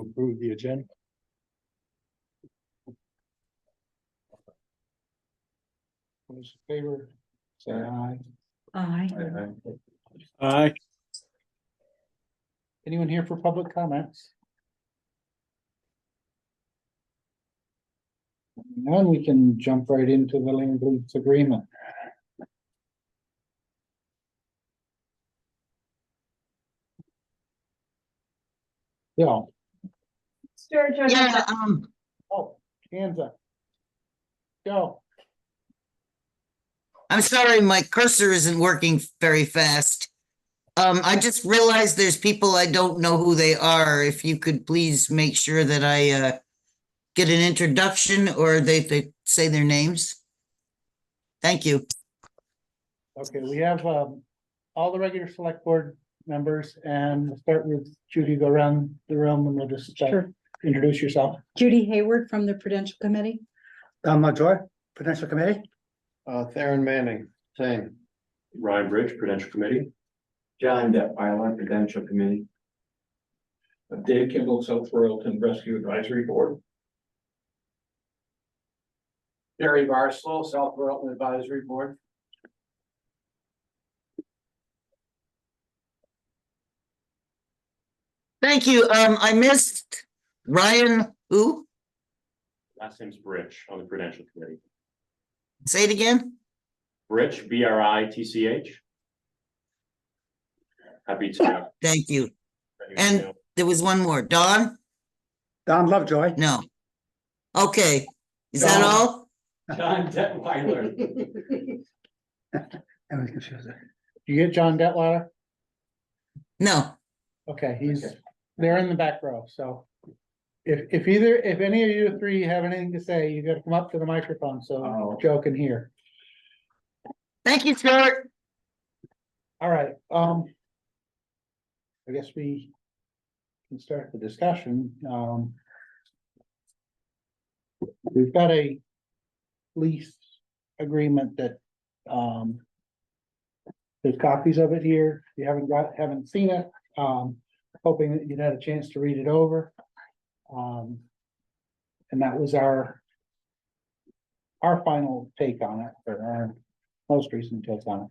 Approve the agenda. Those in favor, say aye. Aye. Aye. Anyone here for public comments? Now we can jump right into the land lease agreement. Yeah. Yeah, Oh, hands up. Go. I'm sorry, my cursor isn't working very fast. I just realized there's people I don't know who they are. If you could please make sure that I get an introduction or they say their names. Thank you. Okay, we have all the regular select board members, and we'll start with Judy. Go around the room and we'll just Sure. introduce yourself. Judy Hayward from the Prudential Committee. Joy, Prudential Committee. Theron Manning, same. Ryan Bridge, Prudential Committee. John Detweiler, Prudential Committee. Dave Kimball, South Royalton Rescue Advisory Board. Barry Barslow, South Royalton Advisory Board. Thank you. I missed Ryan, who? Last name's Bridge on the Prudential Committee. Say it again. Bridge, B-R-I-T-C-H. Happy to. Thank you. And there was one more. Don? Don Lovejoy. No. Okay. Is that Don. all? John Detweiler. I was confused. You get John Detweiler? No. Okay, they're in the back row, so. If any of you three have anything to say, you gotta come up to the microphone so Joe can hear. Thank you, sir. All right, I guess we can start the discussion. We've got a lease agreement that, there's copies of it here. If you haven't seen it, hoping that you'd had a chance to read it over. And that was our final take on it, or our most recent take on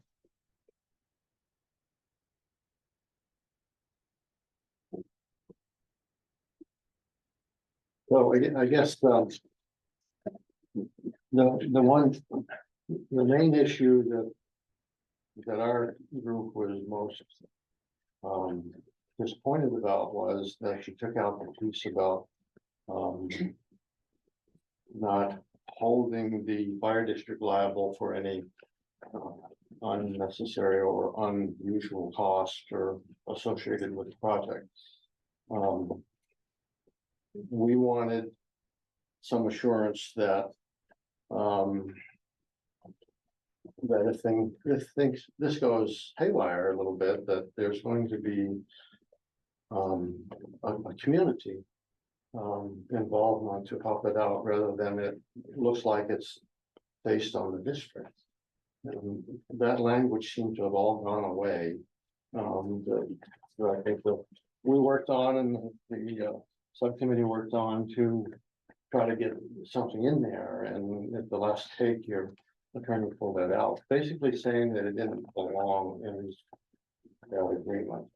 it. So I guess, the main issue that our group was most disappointed about was that she took out the piece about not holding the fire district liable for any unnecessary or unusual cost or associated with the project. We wanted some assurance that if this goes haywire a little bit, that there's going to be a community involvement to help it out, rather than it looks like it's based on the district. That language seems to have all gone away. I think that we worked on, and the subcommittee worked on to try to get something in there, and at the last take, your attorney pulled that out, basically saying that it didn't belong in that agreement.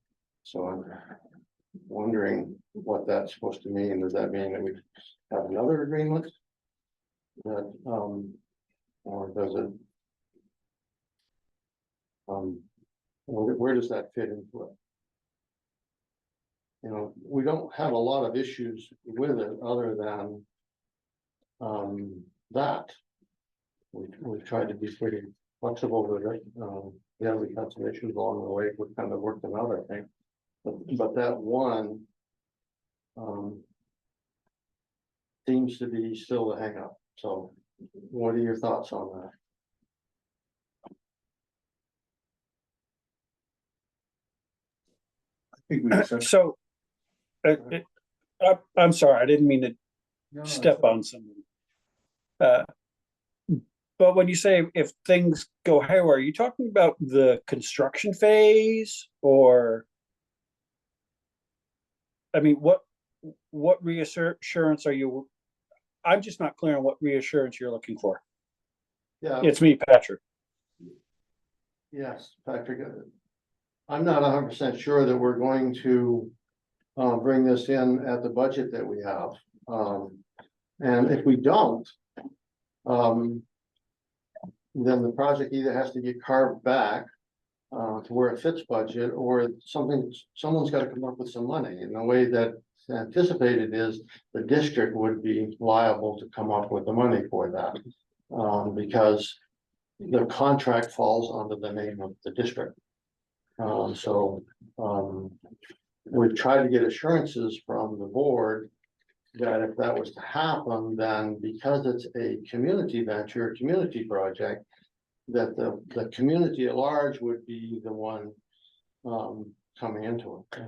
So I'm wondering what that's supposed to mean. Does that mean that we have another agreement? That or does it where does that fit into it? You know, we don't have a lot of issues with it other than that. We've tried to be pretty flexible with it. The other conservations along the way, we've kind of worked them out, I think. But that one seems to be still the hang up. So what are your thoughts on that? So, I'm sorry, I didn't mean to step on somebody. But when you say if things go haywire, are you talking about the construction phase, or? I mean, what reassurance are you? I'm just not clear on what reassurance you're looking for. Yeah, It's me, Patrick. yes, Patrick. I'm not 100% sure that we're going to bring this in at the budget that we have. And if we don't, then the project either has to get carved back to where it fits budget, or someone's got to come up with some money. And the way that it's anticipated is the district would be liable to come up with the money for that, because the contract falls under the name of the district. We've tried to get assurances from the board that if that was to happen, then because it's a community venture, a community project, that the community at large would be the one coming into it.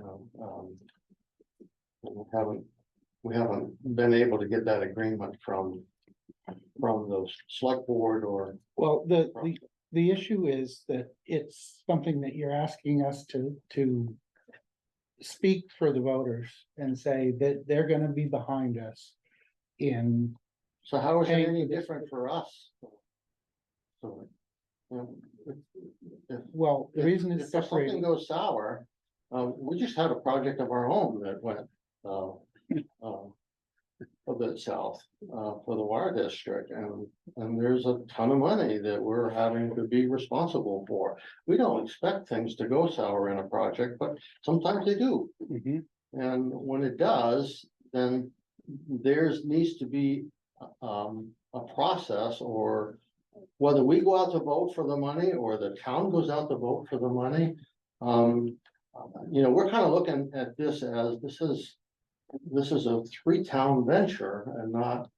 We haven't been able to get that agreement from the select board or. Well, the issue is that it's something that you're asking us to speak for the voters and say that they're gonna be behind us in. So how is it Paying any for this. different for us? So, if- Well, the reason if it's something separated, goes sour, we just had a project of our own that went, a bit south, for the water district, and there's a ton of money that we're having to be responsible for. We don't expect things to go sour in a project, but sometimes they do. And when it does, then needs to be, a process, or whether we go out to vote for the money or the town goes out to vote for the money. We're kind of looking at this as this is a 3-town venture and not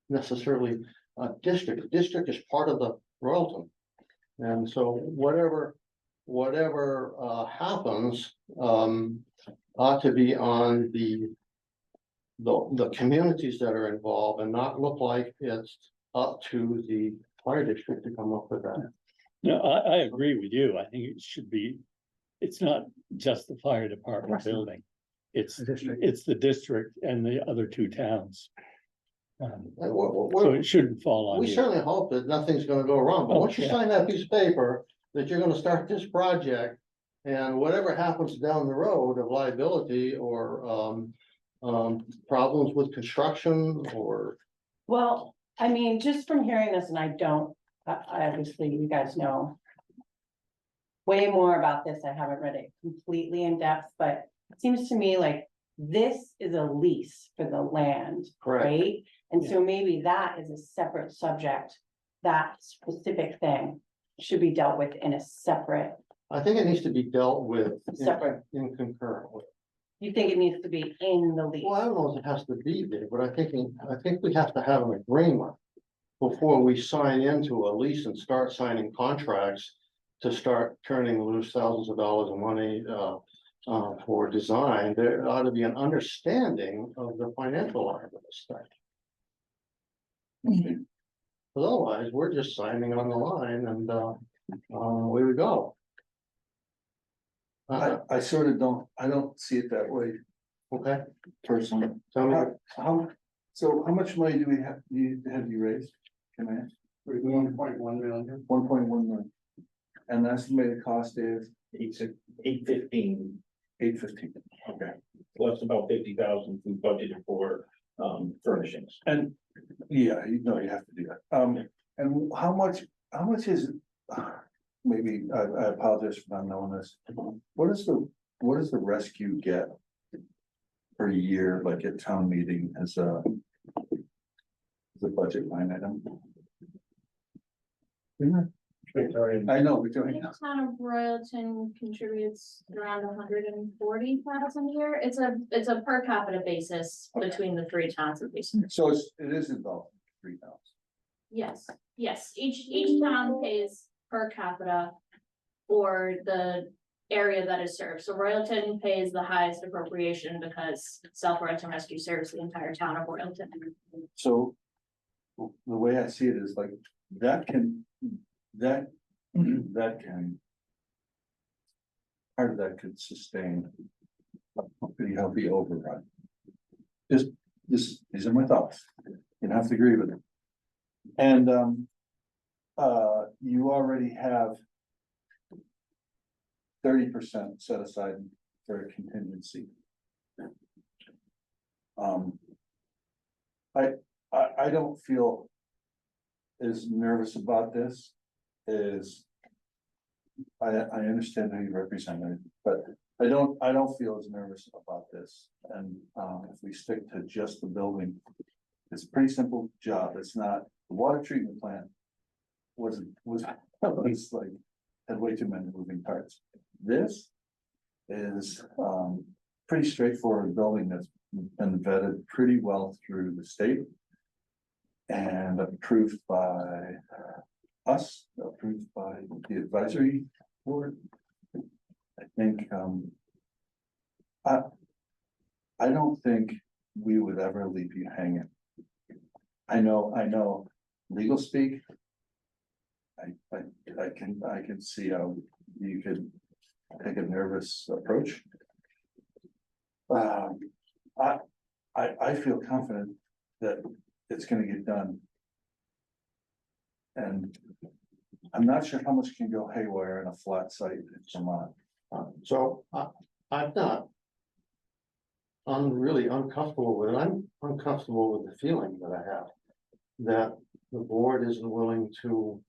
necessarily a district. The district is part of the Royalton. And so whatever happens, ought to be on the communities that are involved and not look like it's up to the fire district to come up with that. No, I agree with you. I think it should be, it's not just the fire department building. It's The district. the district and the other 2 towns. And So it shouldn't fall on we you. certainly hope that nothing's gonna go wrong, but Oh, once you yeah. sign that piece of paper, that you're gonna start this project. And whatever happens down the road of liability or problems with construction or. Well, I mean, just from hearing this, and I obviously, you guys know way more about this. I haven't read it completely in depth, but it seems to me like this is a lease for the land, Correct. right? And so maybe that is a separate subject. That specific thing should be dealt with in a separate. I think it needs to be dealt with Separate. in concurrent with. You think it needs to be in the lease? Well, I don't know if it has to be there, but I think we have to have an agreement before we sign into a lease and start signing contracts to start turning loose thousands of dollars of money for design. There ought to be an understanding of the financial arm of this thing. Otherwise, we're just signing on the line and away we go. I sort of I don't see it that way Okay, personally. tell me. So how much money do we have you raised? Can I ask? 1.1 million. 1.1 million. And the estimated cost is $815, $815. Okay. plus about 50,000 we budgeted for furnishings. And yeah, you have to do that. And how much is maybe I apologize for not knowing this. What does the rescue get per year, like at town meeting as a budget line item? I know, we're doing. The town of Royalton contributes around 140,000 a year. It's a per capita basis between the 3 towns of these. So it is involved in 3 towns. Yes, each town pays per capita for the area that is served. So Royalton pays the highest appropriation because South Royalton Rescue serves the entire town of Royalton. So the way I see it is like that can part of that could sustain a pretty healthy overrun. just, these are my thoughts. You don't have to agree with them. And, you already have 30% set aside for a contingency. I don't feel as nervous about this as I understand who you represent, but I don't feel as nervous about this. And if we stick to just the building, it's a pretty simple job. It's not, the water treatment plant was like, had way too many moving parts. This is pretty straightforward building that's been vetted pretty well through the state and approved by us, approved by the advisory board. I think, I don't think we would ever leave you hanging. I know legal speak. I can see how you could take a nervous approach. I feel confident that it's gonna get done. And I'm not sure how much can go haywire in a flat site in Vermont. So I'm not. I'm really uncomfortable with it. I'm uncomfortable with the feeling that I have. That the board isn't willing to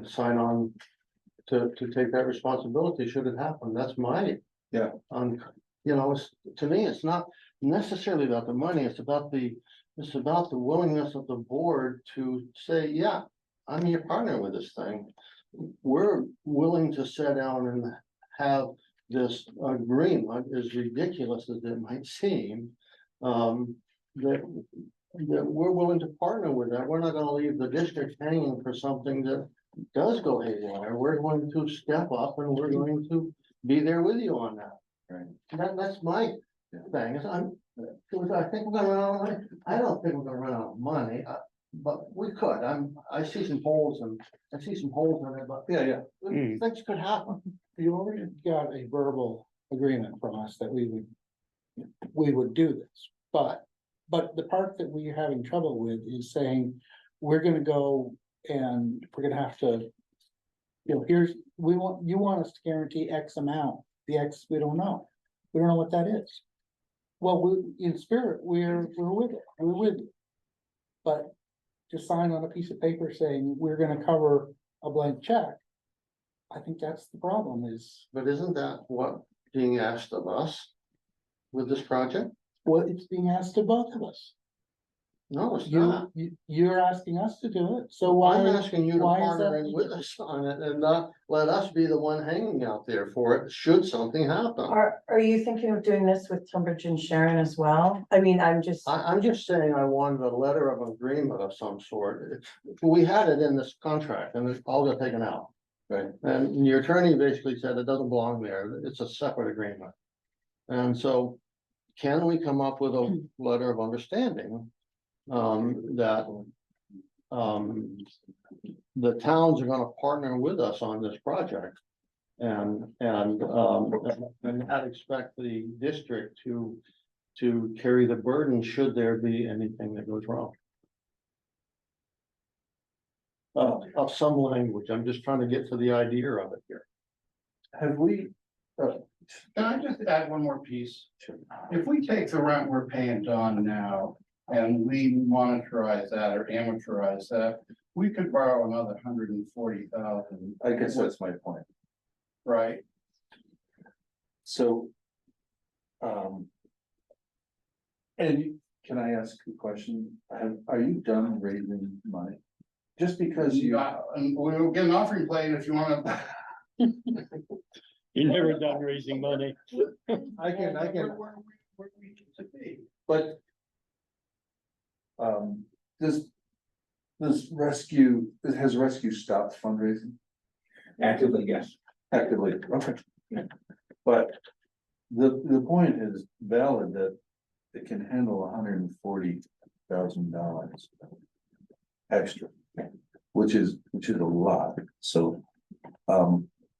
sign on to take that responsibility should it happen. That's my. Yeah. You know, to me, it's not necessarily about the money, it's about the willingness of the board to say, yeah, I'm your partner with this thing. We're willing to sit down and have this agreement, as ridiculous as it might seem. That we're willing to partner with that. We're not gonna leave the district hanging for something that does go haywire. We're going to step up and we're going to be there with you on that. Right. That's my thing, is I think we're gonna run out of money. I don't think we're gonna run out of money, but we could. I see some holes in it, but Yeah. things could happen. You already got a verbal agreement from us that we would do this, but the part that we're having trouble with is saying, we're gonna go and we're gonna have to. You know, you want us to guarantee X amount, the X, we don't know what that is. Well, in spirit, we're with you. But to sign on a piece of paper saying we're gonna cover a blank check. I think that's the problem is, But isn't that what being asked of us with this project? well, it's being asked of both of us. No, it's not. You're asking us to do it, so why? I'm asking you to why is partner that- in with us on it and not let us be the one hanging out there for it, should something happen. Are you thinking of doing this with Tunbridge and Sharon as well? I mean, I'm just. I'm just saying I wanted a letter of agreement of some sort. We had it in this contract and it all got taken out. Right. And your attorney basically said it doesn't belong there. It's a separate agreement. And so can we come up with a letter of understanding? That the towns are gonna partner with us on this project. And not expect the district to carry the burden should there be anything that goes wrong. Of some language, I'm just trying to get to the idea of it here. Have we, Can I just add one more piece? If we take the rent we're paying Dawn now and we monitorize that or amateurize that, we could borrow another $140,000. I guess that's my point. Right? So. And can I ask a question? Are you done raising money? Just because you. And we'll get an offering plate if you wanna. You're never done raising money. I can, Where we can be. but. Has rescue stopped fundraising? Actively, yes. Actively, okay. But the point is valid that it can handle $140,000 extra, which is a lot. So,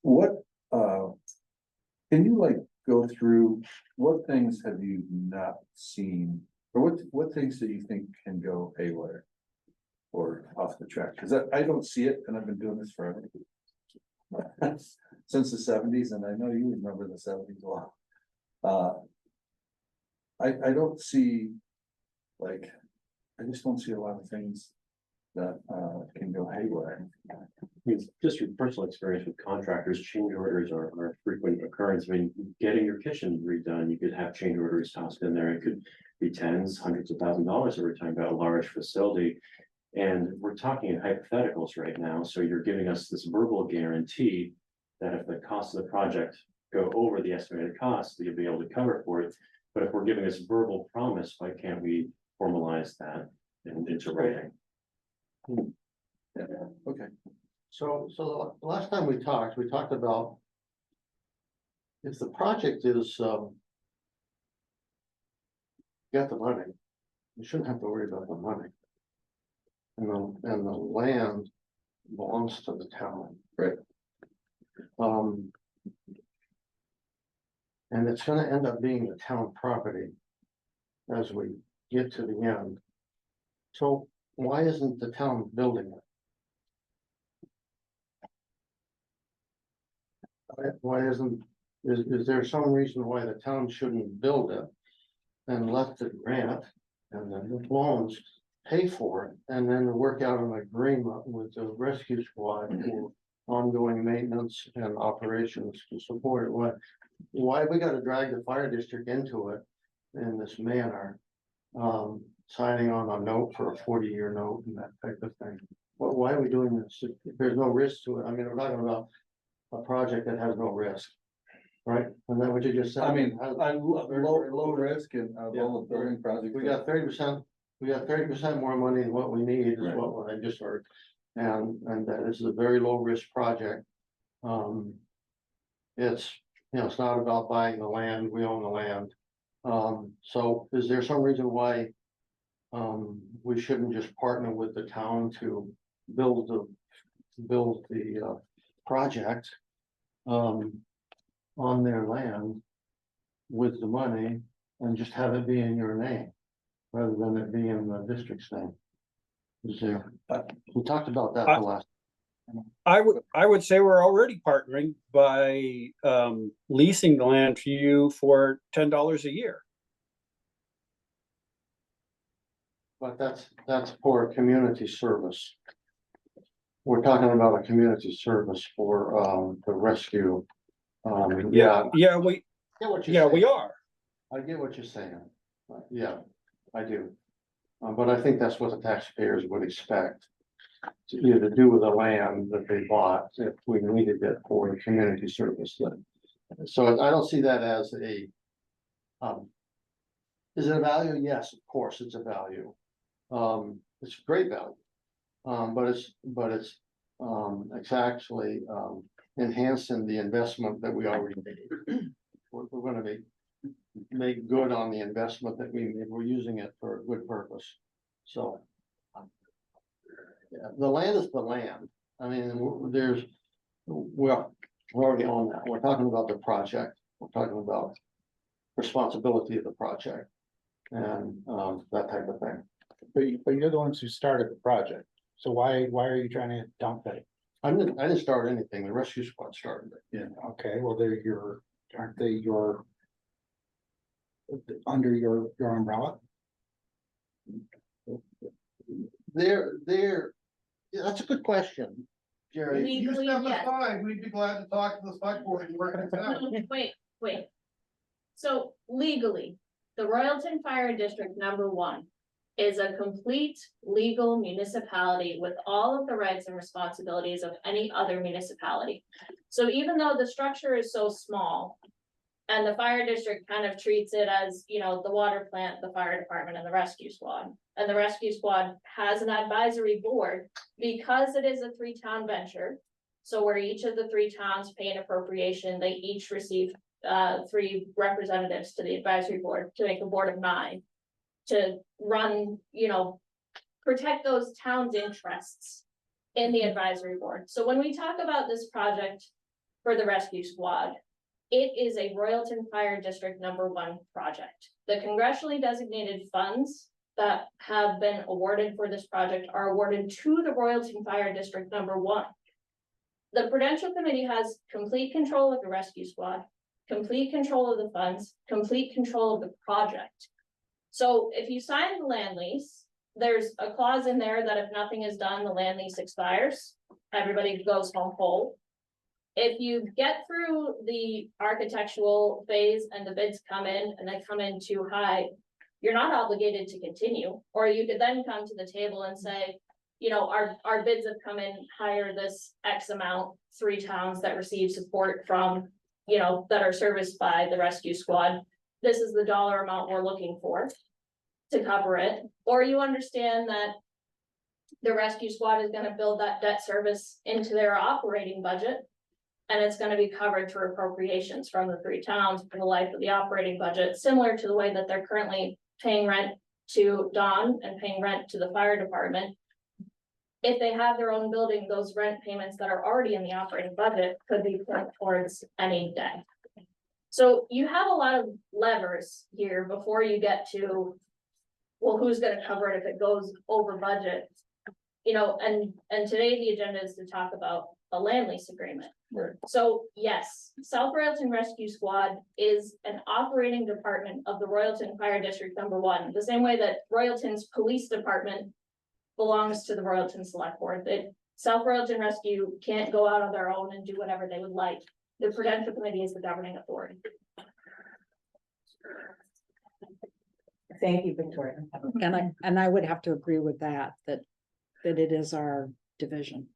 what, can you like go through what things have you not seen Or what things do you think can go haywire? Or off the track, cause I don't see it, and I've been doing this forever. Since the seventies, and I know you remember the seventies well. I don't see, like, I just don't see a lot of things that can go haywire. It's just your personal experience with contractors, change orders are a frequent occurrence. I mean, getting your kitchen redone, you could have change orders tossed in there. It could be tens, hundreds of $1,000s every time about a large facility. And we're talking in hypotheticals right now, so you're giving us this verbal guarantee that if the cost of the project go over the estimated cost, you'll be able to cover for it. But if we're giving this verbal promise, why can't we formalize that into writing? Yeah, okay. So the last time we talked about if the project is, got the money, you shouldn't have to worry about the money. And the land belongs to the town. Right. And it's gonna end up being the town property as we get to the end. So why isn't the town building it? Why isn't, is there some reason why the town shouldn't build it? And let the grant and the loans pay for it, and then work out an agreement with the rescue squad for ongoing maintenance and operations to support it. Why we gotta drag the fire district into it in this manner? Signing on a note for a 40-year note and that type of thing. But why are we doing this? If there's no risk to it, I mean, we're talking about a project that has no risk. Right? Isn't that what you just said? I mean, Has- I low risk and Yeah. low building project. We got 30% more money than what we need, is Right. what I just heard. And this is a very low risk project. It's, it's not about buying the land, we own the land. So is there some reason why we shouldn't just partner with the town to build the project on their land with the money and just have it be in your name rather than it be in the district's name? Is there, we talked about that the last. I would say we're already partnering by leasing the land to you for $10 a year. But that's for a community service. We're talking about a community service for the rescue. Yeah. Yeah, we Get what you're yeah, saying. we are. I get what you're saying. Yeah, I do. But I think that's what the taxpayers would expect. To either do with the land that they bought if we needed it for the community service. So I don't see that as a. Is it a value? Yes, of course, it's a value. It's a great value. But it's actually enhancing the investment that we already made. We're gonna make good on the investment that we made. We're using it for a good purpose. So. Yeah, the land is the land. I mean, we're already on that. We're talking about the project. We're talking about responsibility of the project and that type of thing. But you're the ones who started the project, so why are you trying to dump it? I didn't start anything. The rescue squad started it. Yeah. Okay, well, aren't they under your umbrella? Yeah, that's a good question, Jerry. You Legally, step yes. aside, we'd be glad to talk to the select board and work it out. Wait. So legally, the Royalton Fire District #1 is a complete legal municipality with all of the rights and responsibilities of any other municipality. So even though the structure is so small, and the fire district kind of treats it as, the water plant, the fire department, and the rescue squad. And the rescue squad has an advisory board because it is a 3-town venture. So where each of the 3 towns pay an appropriation, they each receive 3 representatives to the advisory board to make a board of 9. To run, protect those towns' interests in the advisory board. So when we talk about this project for the rescue squad, It is a Royalton Fire District #1 project. The congressionally designated funds that have been awarded for this project are awarded to the Royalton Fire District #1. The Prudential Committee has complete control of the rescue squad, complete control of the funds, complete control of the project. So if you sign the land lease, there's a clause in there that if nothing is done, the land lease expires. Everybody goes home whole. If you get through the architectural phase and the bids come in and they come in too high, you're not obligated to continue, or you could then come to the table and say, you know, our bids have come in higher this X amount, 3 towns that receive support from, you know, that are serviced by the rescue squad. This is the dollar amount we're looking for to cover it, or you understand that the rescue squad is gonna build that debt service into their operating budget. And it's gonna be covered through appropriations from the 3 towns for the life of the operating budget, similar to the way that they're currently paying rent to Dawn and paying rent to the fire department. If they have their own building, those rent payments that are already in the operating budget could be put towards any debt. So you have a lot of levers here before you get to, well, who's gonna cover it if it goes over budget? You know, and today the agenda is to talk about a land lease agreement. So yes, South Royalton Rescue Squad is an operating department of the Royalton Fire District #1, the same way that Royalton's police department belongs to the Royalton Select Board. That South Royalton Rescue can't go out on their own and do whatever they would like. The Prudential Committee is the governing authority. Thank you, Victoria. And I would have to agree with that it is our division.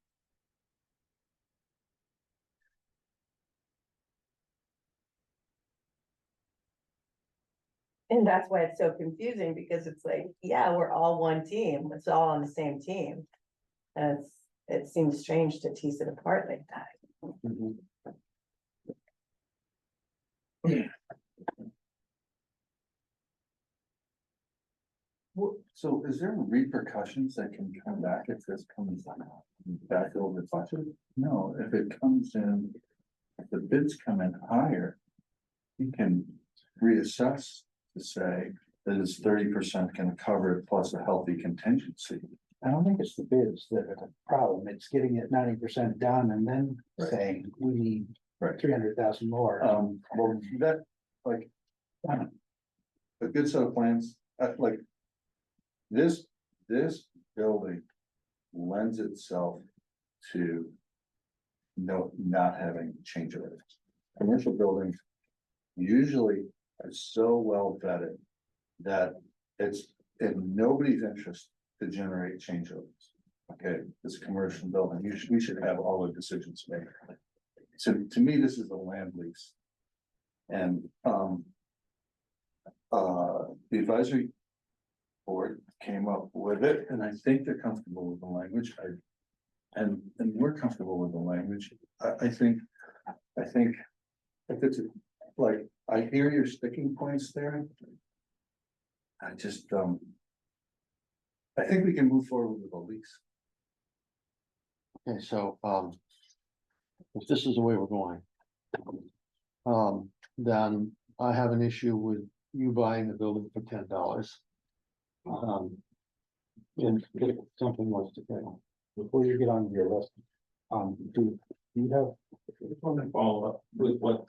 And that's why it's so confusing, because it's like, yeah, we're all one team, it's all on the same team. And it seems strange to tease it apart like that. So is there repercussions that can come back if this comes back over budget? No, if it comes in, if the bids come in higher, you can reassess to say that it's 30% gonna cover it plus a healthy contingency. I don't think it's the bids that are the problem, it's getting it 90% done and then saying, we need Right. 300,000 more. Well, that, like, a good set of plans, like. This building lends itself to not having change orders. Commercial buildings usually are so well vetted that it's in nobody's interest to generate change orders. Okay, this commercial building, we should have all the decisions made. So to me, this is a land lease. And the advisory board came up with it, and I think they're comfortable with the language. And we're comfortable with the language. I think if it's like, I hear your sticking points there. I just, I think we can move forward with a lease. Okay, so, if this is the way we're going. Then I have an issue with you buying the building for $10. And get something else to go. Before you get on your list, do you have? I just want to follow up with what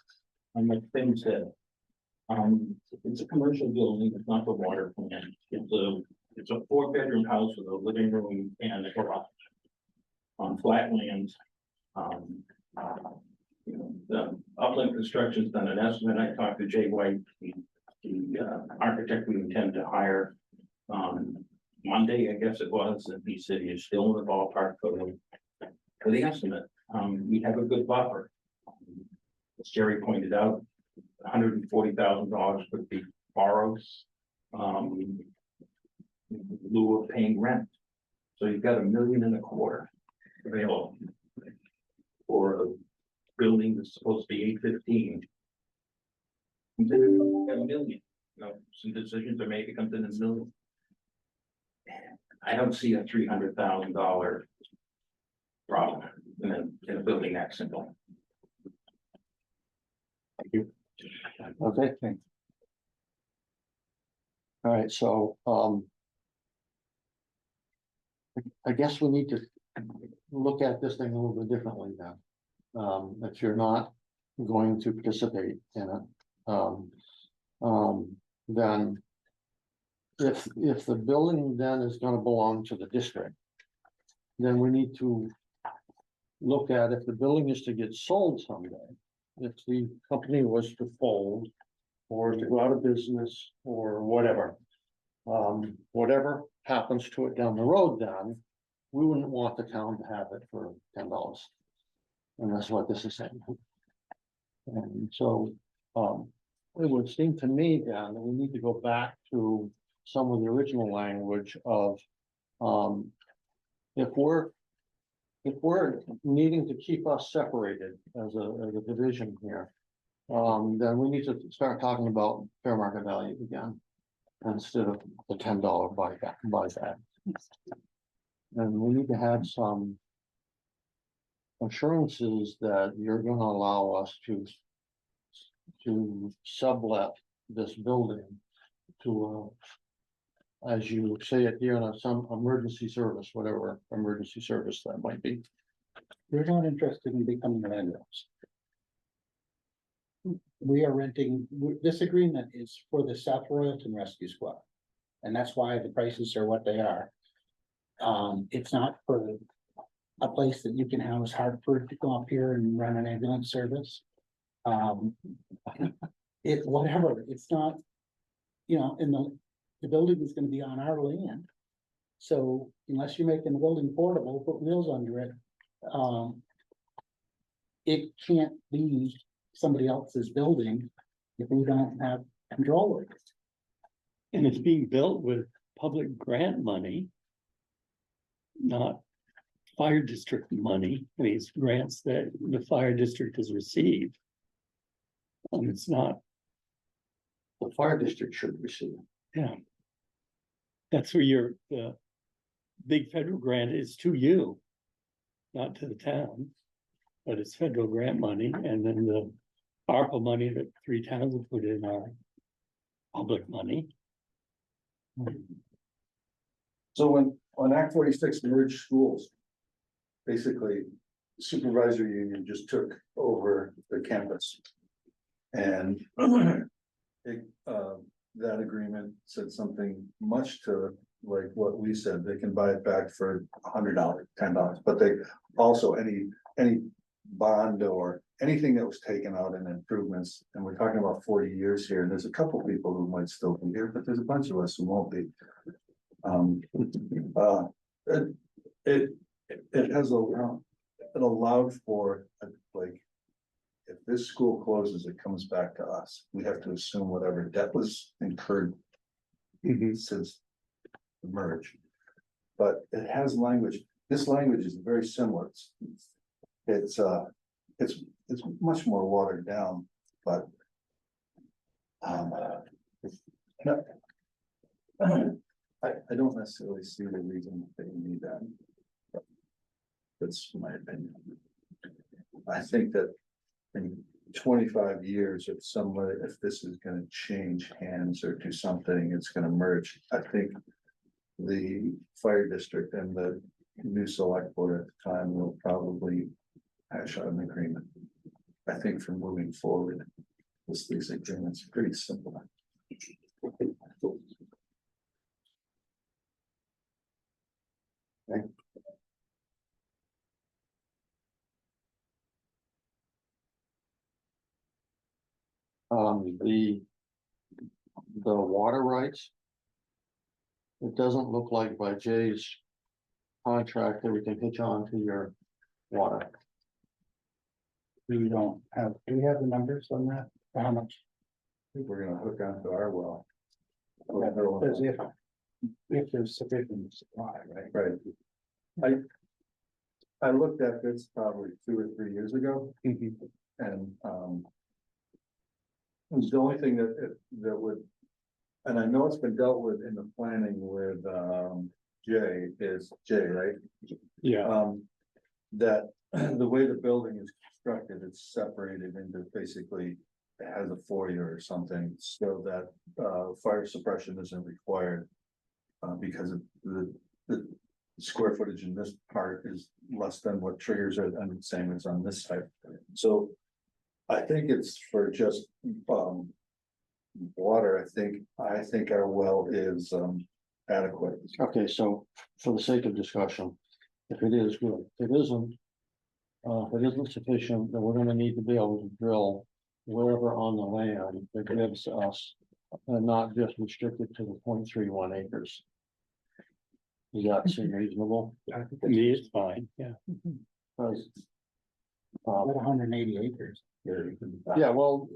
Tim said. It's a commercial building, it's not the water plant. It's a 4-bedroom house with a living room and a garage. On flat land. You know, the Upland Construction's done an estimate. I talked to Jay White, the architect we intend to hire. Monday, I guess it was, and he said he is still in the ballpark for the estimate. We have a good buffer. As Jerry pointed out, $140,000 would be borrowed. In lieu of paying rent. So you've got $1.25 million available for a building that's supposed to be $815. $1 million, you know, some decisions are made, it comes in $1 million. I don't see a $300,000 problem in a building that simple. Okay. All right, so, I guess we need to look at this thing a little bit differently now. If you're not going to participate in it, then if the building then is gonna belong to the district, then we need to look at if the building is to get sold someday, if the company was to fold or to go out of business or whatever. Whatever happens to it down the road, then we wouldn't want the town to have it for $10. And that's what this is saying. And so, it would seem to me then that we need to go back to some of the original language of, if we're needing to keep us separated as a division here, then we need to start talking about fair market value again, instead of the $10 buyback. And we need to have some assurances that you're gonna allow us to sublet this building to, as you say it here, some emergency service, whatever emergency service that might be. We're not interested in becoming landlords. We are renting, this agreement is for the South Royalton Rescue Squad. And that's why the prices are what they are. It's not for a place that you can house Hartford to go up here and run an ambulance service. Whatever, it's not, and the building is gonna be on our land. So unless you're making the building portable, put wheels under it, it can't be somebody else's building if we don't have control of it. And it's being built with public grant money, not fire district money. I mean, it's grants that the fire district has received. And it's not, The fire district should receive. yeah. That's where the big federal grant is to you, not to the town. But it's federal grant money, and then the ARPA money that 3 towns have put in are public money. So when Act 46 merged schools, basically the supervisory union just took over the campus. And that agreement said something much to like what we said, they can buy it back for $100, $10, but they also any bond or anything that was taken out in improvements, and we're talking about 40 years here, and there's a couple people who might still be here, but there's a bunch of us who won't be. It has it allowed for like, if this school closes, it comes back to us. We have to assume whatever debt was incurred since the merge. But it has language. This language is very similar. It's much more watered down, but I don't necessarily see the reason that you need that. That's my opinion. I think that in 25 years, if this is gonna change hands or do something, it's gonna merge. I think the fire district and the new select board at the time will probably hash out an agreement. I think for moving forward, these agreements are pretty simple. Okay. The water rights. It doesn't look like by Jay's contract that we can hitch on to your water. Do we have the numbers on that? How much? I think we're gonna hook onto our well. Because if there's sufficient supply, right? Right. I looked at this probably 2 or 3 years ago. And it was the only thing that would, and I know it's been dealt with in the planning with Jay, right? Yeah. That the way the building is constructed, it's separated into basically has a foyer or something, so that, fire suppression isn't required. Because of the square footage in this part is less than what triggers it, and same as on this side. So I think it's for just, water, I think our well is, adequate. Okay, so for the sake of discussion, if it is good, if it isn't. If it isn't sufficient, then we're gonna need to be able to drill wherever on the land that gives us. And not just restricted to the 0.31 acres. Does that seem reasonable? To me, it's fine, yeah. Because, About 180 acres. yeah, well,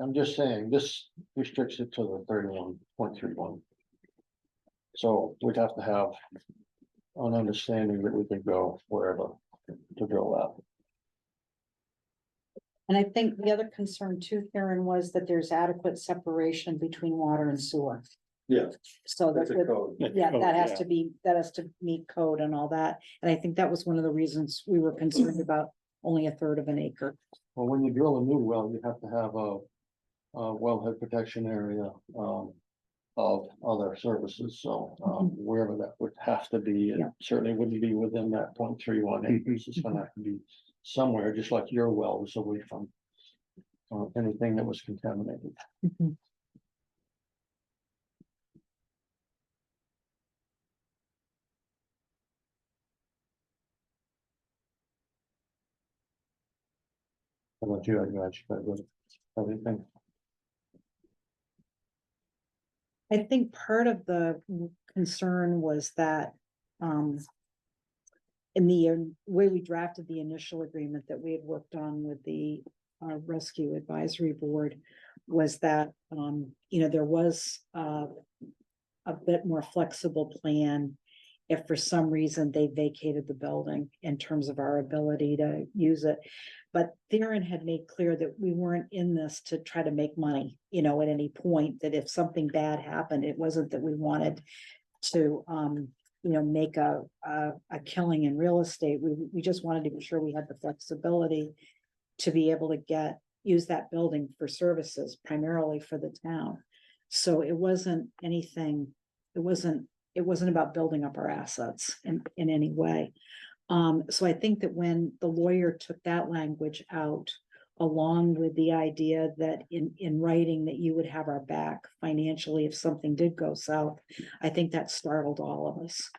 I'm just saying, this restricts it to the 31.31. So we'd have to have an understanding that we could go wherever to drill that. And I think the other concern too, Karen, was that there's adequate separation between water and sewer. Yeah, So that's that, a code. yeah, that has Yeah. to be, that has to meet code and all that. And I think that was one of the reasons we were concerned about only a third of an acre. Well, when you drill a new well, you have to have a wellhead protection area, of other services, so, wherever that would have to be, it Yeah. certainly wouldn't be within that 0.31 acres, it's gonna have to be somewhere, just like your well was away from anything that was contaminated. How about you, everything? I think part of the concern was that, in the way we drafted the initial agreement that we had worked on with the Rescue Advisory Board was that, there was a bit more flexible plan if for some reason they vacated the building in terms of our ability to use it. But Theron had made clear that we weren't in this to try to make money, at any point, that if something bad happened, it wasn't that we wanted to, make a killing in real estate. We just wanted to be sure we had the flexibility to be able to use that building for services, primarily for the town. So it wasn't anything, it wasn't about building up our assets in any way. So I think that when the lawyer took that language out, along with the idea that in writing that you would have our back financially if something did go south, I think that startled all of us.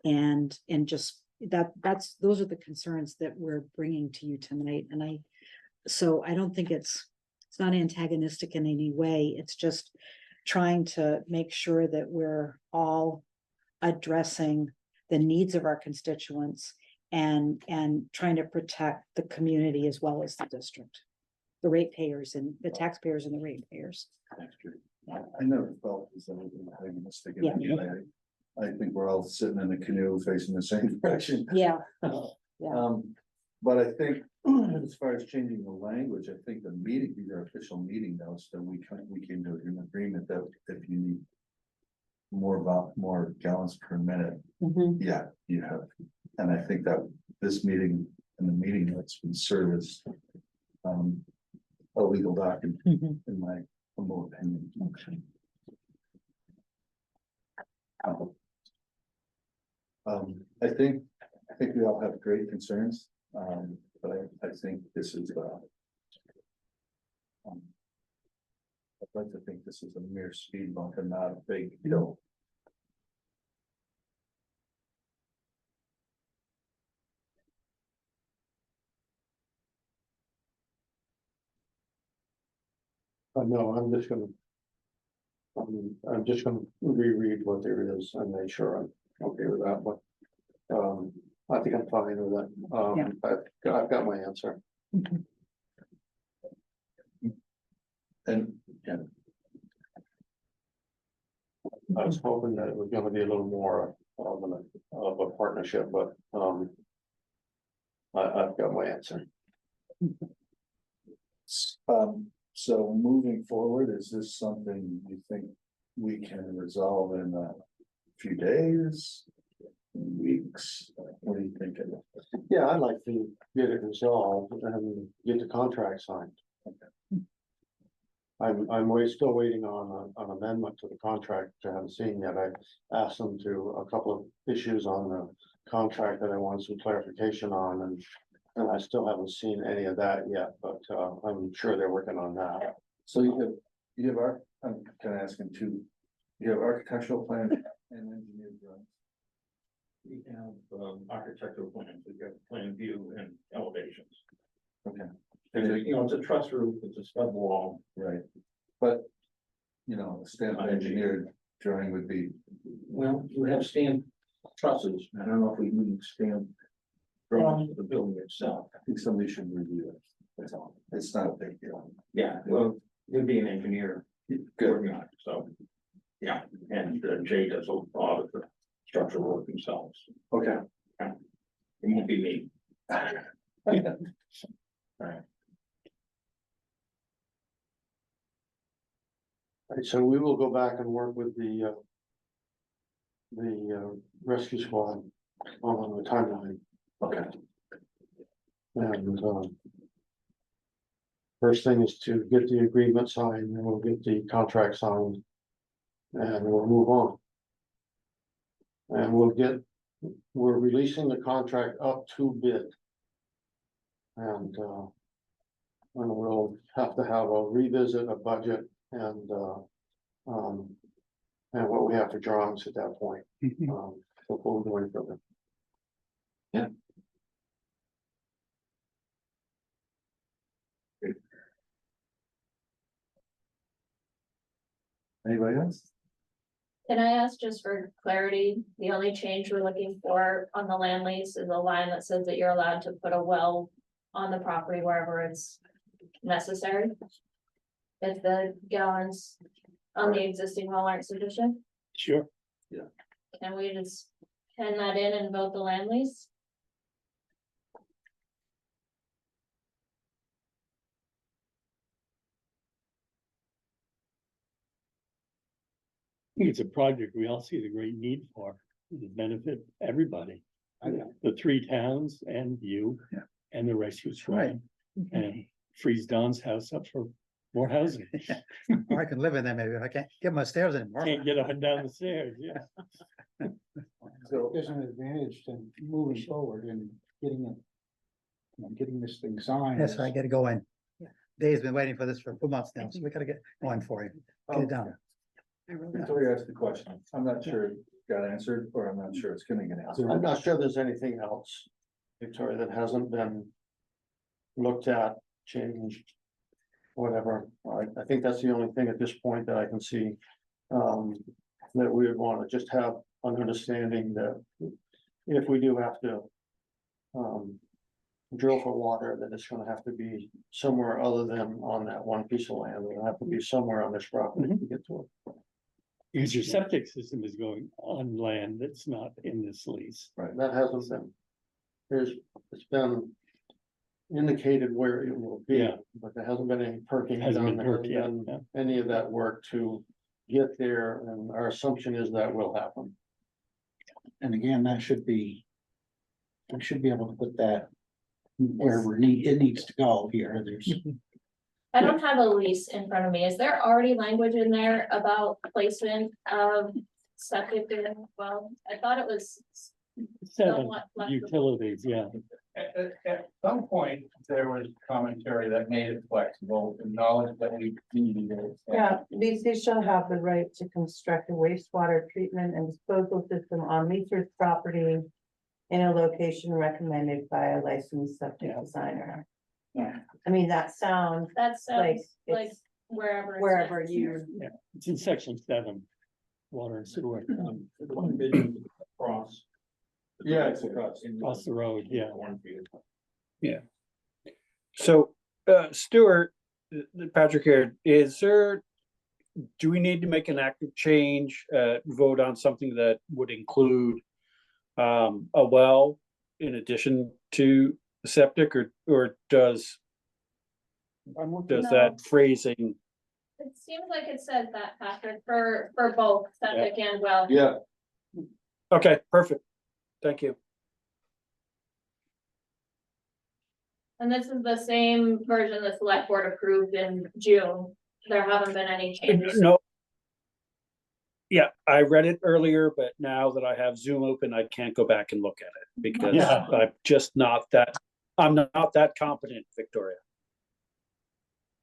And just those are the concerns that we're bringing to you tonight. And so I don't think it's not antagonistic in any way. It's just trying to make sure that we're all addressing the needs of our constituents and trying to protect the community as well as the district, the ratepayers and the taxpayers and the ratepayers. I never felt as though it was antagonistic in Yeah. any way. I think we're all sitting in a canoe facing the same direction. Yeah. But I think as far as changing the language, I think the meeting, these are official meeting notes that we came to an agreement that if you need more gallons per minute, yeah, you have. And I think that this meeting and the meeting notes would serve as a legal document, in my humble opinion. I think we all have great concerns, but I think this is, I'd like to think this is a mere speed bump and not a big, No, I'm just gonna reread what there is and make sure I'm okay with that, but, I think I'm fine with that. I've got my answer. and, yeah, I was hoping that it was gonna be a little more of a partnership, but, I've got my answer. so moving forward, is this something you think we can resolve in a few days, weeks? What are you thinking? Yeah, I'd like to get it resolved and get the contract signed. still waiting on an amendment to the contract, which I haven't seen yet. I asked them to, a couple of issues on the contract that I wanted some clarification on, and I still haven't seen any of that yet, but, I'm sure they're working on that. So you have I'm kind of asking too, you have architectural plan and engineered drawings. We have, architectural plans, we've got plan view and elevations. Okay. And, it's a truss roof, it's a stud wall. Right, but, a stamp engineered drawing would be, Well, we have stand trusses, I don't know if we need stand drawings for the building itself. I think somebody should review it, that's all, it's not a big deal. Yeah, well, there'd be an engineer Good, working on it, so. Yeah, and Jay does a lot of the structural work themselves. okay. It won't be me. Right, so we will go back and work with the rescue squad on the timeline. Okay. And, first thing is to get the agreement signed, and we'll get the contract signed. And we'll move on. And we're releasing the contract up to bid. And we'll have to have a revisit, a budget, and what we have for drawings at that point, before we go any further. Yeah. Anybody else? Can I ask just for clarity, the only change we're looking for on the land lease is a line that says that you're allowed to put a well on the property wherever it's necessary? If the gallons on the existing well aren't sufficient, Sure. can we just pen that in vote the land lease? I think it's a project we all see the great need for, to benefit everybody. The 3 towns and you. Yeah. And the rescue squad. Right. And frees Don's house up for more housing. Or I can live in there maybe if I can't get my stairs anymore. Can't get up and down the stairs, yeah. So, There's an advantage to moving forward and getting it. Getting this thing signed. Yes, I gotta go in. Dave's been waiting for this for 2 months now, so we gotta get going for you. Get it done. Victoria asked the question, I'm not sure it got answered, or I'm not sure it's gonna get answered. I'm not sure there's anything else, Victoria, that hasn't been looked at, changed, whatever. I think that's the only thing at this point that I can see. That we would want to just have an understanding that if we do have to drill for water, that it's gonna have to be somewhere other than on that one piece of land. It'll have to be somewhere on this property to get to it. Because your septic system is going on land that's not in this lease. Right, that hasn't been. It's been indicated where it will be, Yeah. but there hasn't been any perking Hasn't done, been there perked hasn't yet, been any of that work to get there, and our assumption is that will happen. And again, that should be. We should be able to put that wherever it needs to go here. There's. I don't have a lease in front of me. Is there already language in there about placement of septic in, well, I thought it was. 7 somewhat flexible. utilities, yeah. At some point, there was commentary that made it flexible, the knowledge that we needed it. Yeah, leases shall have the right to construct a wastewater treatment and disposal system on leaser's property in a location recommended by a licensed septic designer. Yeah. I mean, that sounds That like, sounds like it's wherever. it's wherever necessary. you, It's in section 7, water and sewer, The one bid across. Yeah, it's across. across the road, yeah. Cornfield. So, Stuart, Patrick here, do we need to make an active change, vote on something that would include a well in addition to the septic, or does No. that phrasing? It seems like it says that, Patrick, for both septic and well. Yeah. Okay, perfect. Thank you. And this is the same version the select board approved in June, there haven't been any changes. No. Yeah, I read it earlier, but now that I have Zoom open, I can't go back and look at it because Yeah. I'm just not that, I'm not that competent, Victoria.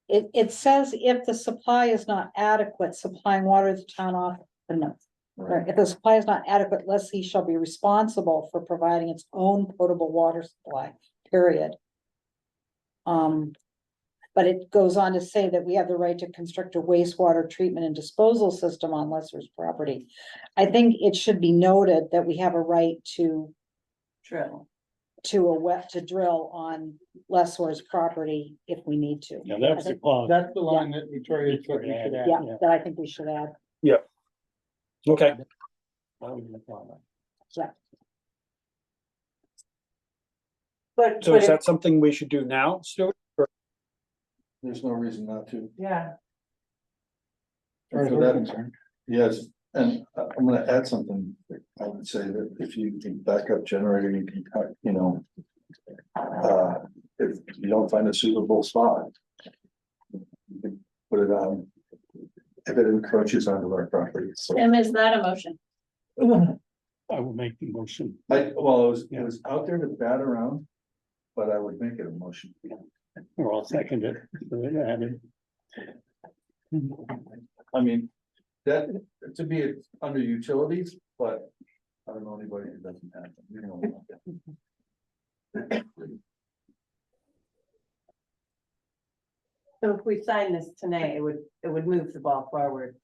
It says if the supply is not adequate, supplying water to the town off, no. Right, if the supply is not adequate, lessee shall be responsible for providing its own potable water supply, period. But it goes on to say that we have the right to construct a wastewater treatment and disposal system on lessor's property. I think it should be noted that we have a right to True. to drill on lessor's property if we need to. Yeah, that's the clause. That's the line that Victoria said we should add. Yeah, that I think we should add. Okay, But, so is that something we should do now, Stuart? There's no reason not to. yeah, As far as For we're that- concerned. Yes, and I'm gonna add something. I would say that if you can backup generator, you can, you know. If you don't find a suitable spot. You can put it on. If it encroaches onto our property, so. Tim, is that a motion? I will make the motion. It was out there to bat around. But I would make it a motion. Or I'll second it. So it added. I mean, that, to be under utilities, but I don't know anybody who doesn't have them, you know. so if we sign this tonight, it would move the ball forward.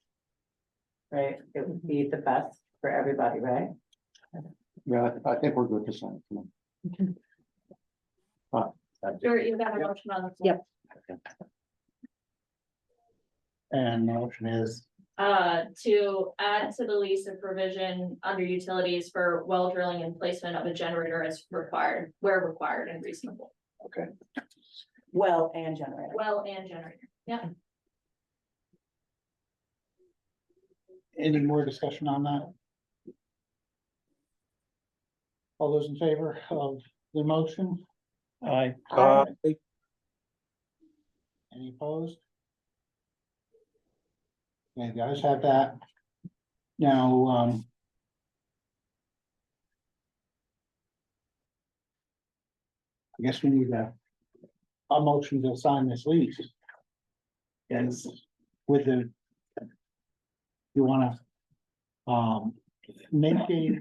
Right, it would be the best for everybody, right? Yeah, I think we're good to sign. Come on. Stuart, you got a motion on the floor. Yep. And the motion is, To add to the lease of provision under utilities for well drilling and placement of a generator as required, where required and reasonable. Well, and generator. Well and generator, yeah. any more discussion on that? All those in favor of the motion? Aye. Any opposed? Okay, guys have that. Now, I guess we need a motion to sign this lease. And with the. You wanna, make a,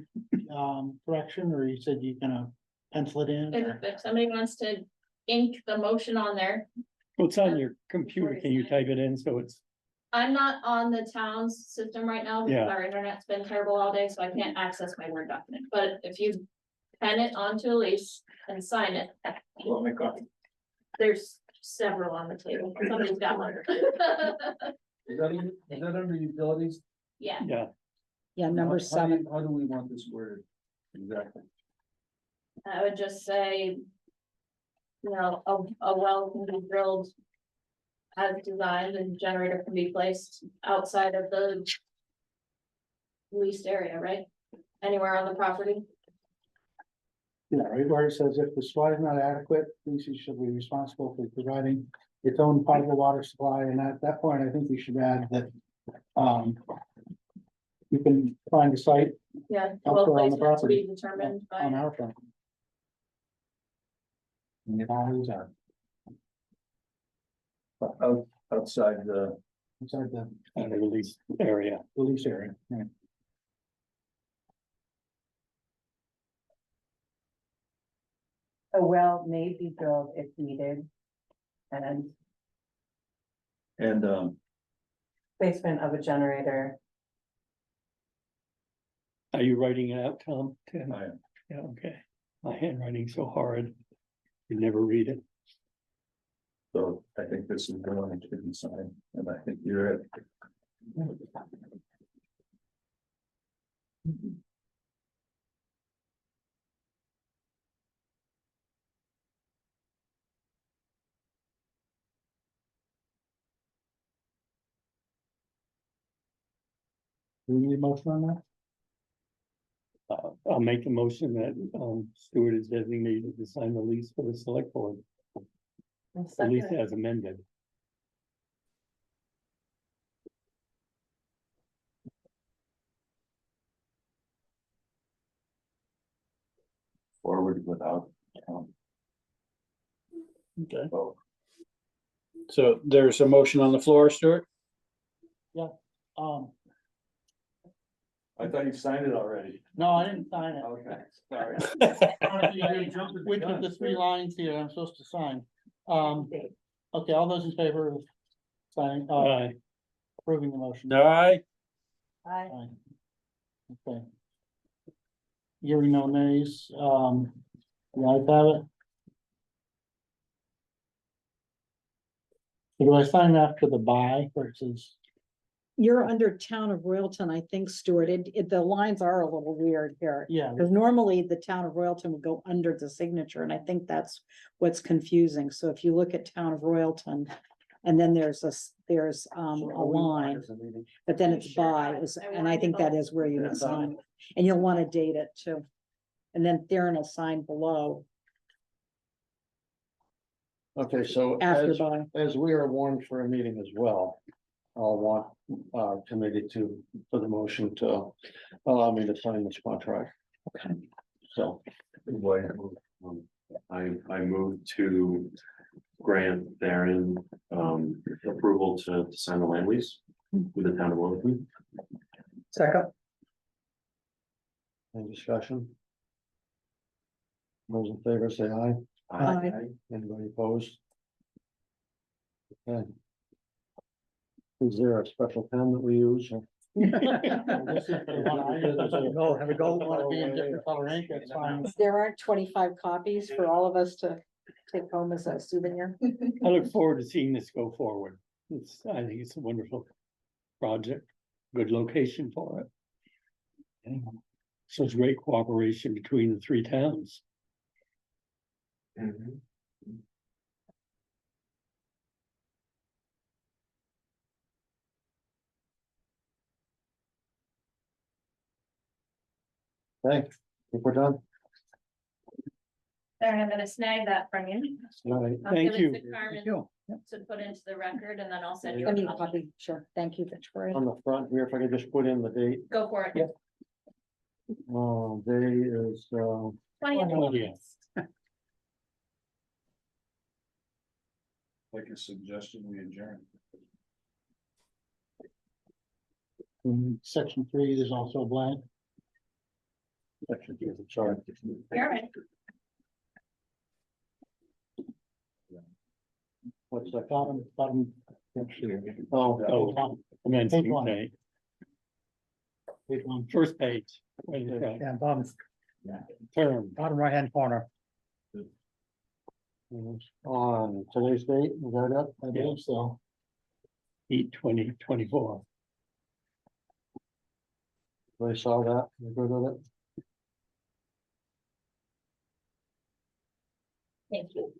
correction, or you said you're gonna pencil it in? or- If somebody wants to ink the motion on there, Well, it's on your computer. Can you type it in so it's, I'm not on the town's system right now because Yeah. our internet's been terrible all day, so I can't access my Word document, but if you pen it onto a lease and sign it, Well, my copy. there's several on the table, somebody's got one. Is that under utilities? Yeah, yeah, Yeah, number 7. How do we want this worded? Exactly. I would just say. You know, a well can be drilled. As designed and generator can be placed outside of the. Leased area, right? Anywhere on the property, Yeah, right where it says if the supply is not adequate, leases should be responsible for providing its own potable water supply, and at that point, I think we should add that. You can find a site yeah, Also well on the placement to property. be determined on by, our front. And it always are, Outside the, inside the and the release area. lease area, right? A well may be drilled if needed. And and, placement of a generator. Are you writing it out, Tom? Tim? I am. Yeah, okay. My handwriting's so hard. You never read it. So I think this is the one that should be signed, and I think you're it. Do we need a motion on that? I'll make the motion that Stuart is designated to sign the lease for the select board, And at least second. as amended. forward without. Okay, Vote. so there's a motion on the floor, Stuart? Um, I thought you signed it already. no, I didn't sign it. Okay, sorry. Which of the three lines here I'm supposed to sign? Okay, all those in favor of signing, approving the motion? Aye, Aye. Aye. Okay. Hearing no nays, the ayes have it. So do I sign after the by versus? You're under Town of Royalton, I think, Stuart. The lines are a little weird here. Yeah, Because normally the Town of Royalton would go under the signature, and I think that's what's confusing. So if you look at Town of Royalton, and then there's a line, but then it's by, and I think that is where you would sign. And you'll want to date it too. And then Theron will sign below Okay, so after as, by. as we are warned for a meeting as well, I'll want our committee to, for the motion to allow me to sign this contract. Okay. So, I move to grant Theron, approval to sign the land lease with the town of Willoughby. Second, any discussion? Those in favor say aye. Aye. Anybody opposed? Okay. Is there a special pen that we use? or- This is the one I use. go, have a go. Want to be in different color ink, that's fine. There aren't 25 copies for all of us to take home as a souvenir. I look forward to seeing this go forward. I think it's a wonderful project, good location for it. So it's great cooperation between the three towns. Okay, think we're done. There, I'm gonna snag that from you. All right. I'll Thank give you. it to Carmen you. to put into the record, and then I'll send you I a need a copy. copy, sure. Thank you, Victoria. On the front here, if I could just put in the date, Go for it. Yeah. day is, 20th. 20th. Like a suggestion, we adjourn. Section 3 is also blank. section here, sorry. You're right. What's that? Bottom. Oh, Oh, commencement Page one. day, Page 1. first page, right, right, Yeah, term. bottom right-hand corner. on today's date, is that up? I believe so. 8/20/24. They saw that, you good with it? Thank you.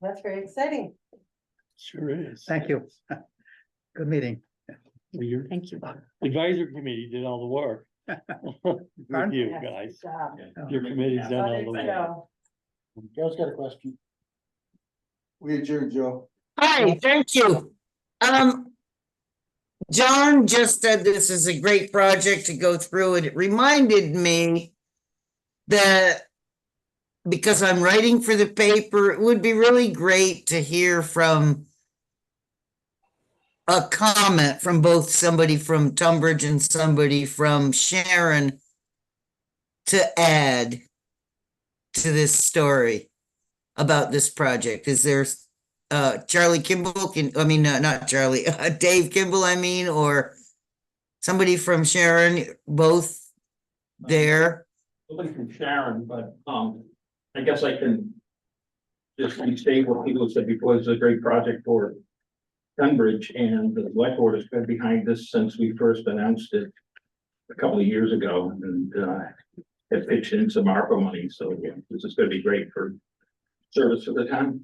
That's very exciting. Sure is. Thank you. Good meeting. Your Thank you. advisory committee did all the work. With you guys, your committee's done all the work. Joe's got a question. We adjourn, Joe. Hi, thank you. John just said this is a great project to go through, and it reminded me that because I'm writing for the paper, it would be really great to hear from a comment from both somebody from Tunbridge and somebody from Sharon to add to this story about this project. Is there Charlie Kimball not Charlie, Dave Kimball, or somebody from Sharon, both there? Nobody from Sharon, but, I guess I can just restate what people said before. It's a great project for Tunbridge, and the Selectboard has been behind this since we first announced it a couple of years ago, and, it pitched in some ARPA money, so yeah, this is gonna be great for service for the town.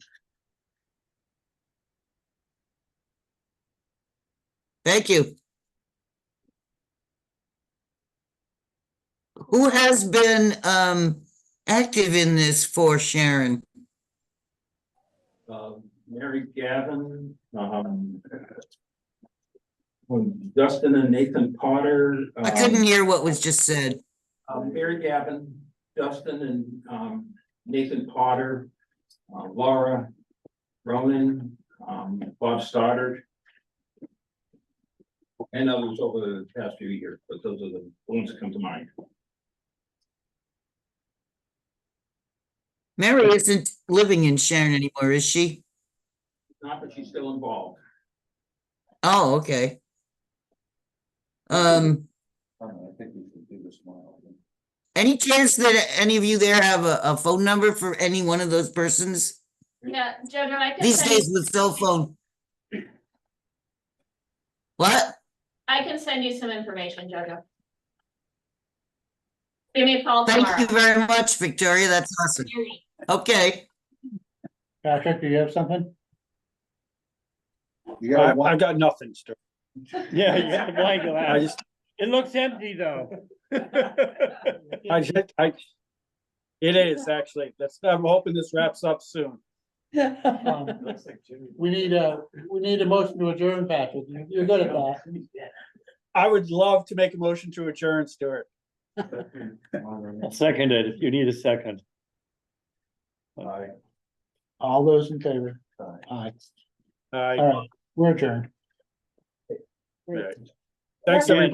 Thank you. Who has been active in this for Sharon? Mary Gavin, Dustin and Nathan Potter. I couldn't hear what was just said. Mary Gavin, Dustin and Nathan Potter, Laura Roman, Bob Stoddard. And others over the past few years, but those are the ones that come to mind. Mary isn't living in Sharon anymore, is she? Not that she's still involved. Oh, okay. I think we should do this tomorrow. Any chance that any of you there have a phone number for any one of those persons? Yeah, Jojo, I can These send, days with cell phone. What? I can send you some information, Jojo. Give me a call Thank tomorrow. you very much, Victoria. That's awesome. Okay. Patrick, do you have something? You got I got nothing, Stuart. Yeah, you got the blank I glass. just, It looks empty though. it is actually, I'm hoping this wraps up soon. We need a motion to adjourn, Patrick. You're good at that. I would love to make a motion to adjourn, Stuart. I'll second it if you need a second. All those in favor? Aye. All right, we're adjourned. All right. Thanks, everybody.